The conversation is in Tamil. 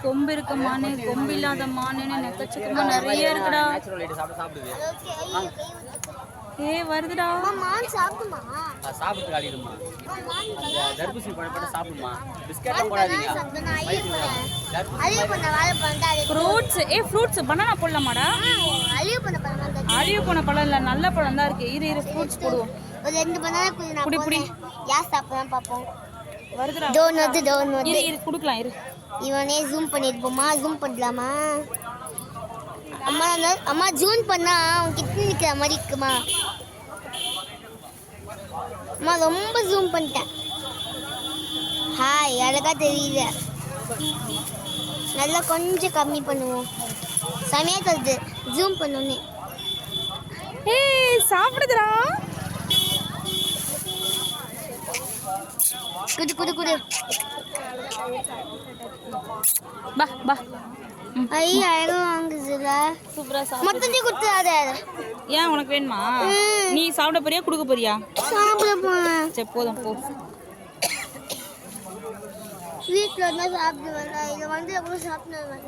கொம்பு இருக்க மானு, கொம்பு இல்லாத மானுன்னு நெக்கச்சக்கமா நிறைய இருக்குடா. வருதுடா. மான் சாப்பிடுமா? சாப்பிட்டு காலிடுமா? தர்பூசணி பழம் சாப்பிடுமா? பிஸ்கட் போடாதீங்க. ஃப்ரூட்ஸ் ஃப்ரூட்ஸ் பனானா போடலாமாடா? அழிவு போன பழம் இல்ல, நல்ல பழம் தான் இருக்கு. இரு ஃப்ரூட்ஸ் போடுவோம். ஒரு 2 பனானா புடி புடி. யார் சாப்பிடலாம் பாப்போம். வருதுடா. டோன் வந்து இரு குடுக்கலாம் இரு. இவனே ஜூம் பண்ணிருப்போமா? ஜூம் பண்ணலாமா? அம்மா ஜூம் பண்ணா அவன் கிட்ட நிக்கிற மாதிரி இருக்குமா? அம்மா ரொம்ப ஜூம் பண்ணிட்டேன். ஹாய், அழகா தெரியல. நல்லா கொஞ்சம் கம்மி பண்ணுவோம். செமையா தருது ஜூம் பண்ணோன்னே. சாப்பிடுதுடா. குடு குடு குடு. பா பா. அழகா வாங்குதுல. சூப்பரா சாப்பிடு. மொத்தத்தையும் கொடுத்துடாத. ஏன் உனக்கு வேணுமா? நீ சாப்பிட போறியா குடுக்க போறியா? சாப்பிட போறேன். சரி போதும் போ. வீட்டில் இருந்தால் சாப்பிடுவேன். இதை வந்து எவ்வளோ சாப்பிடுவேன்.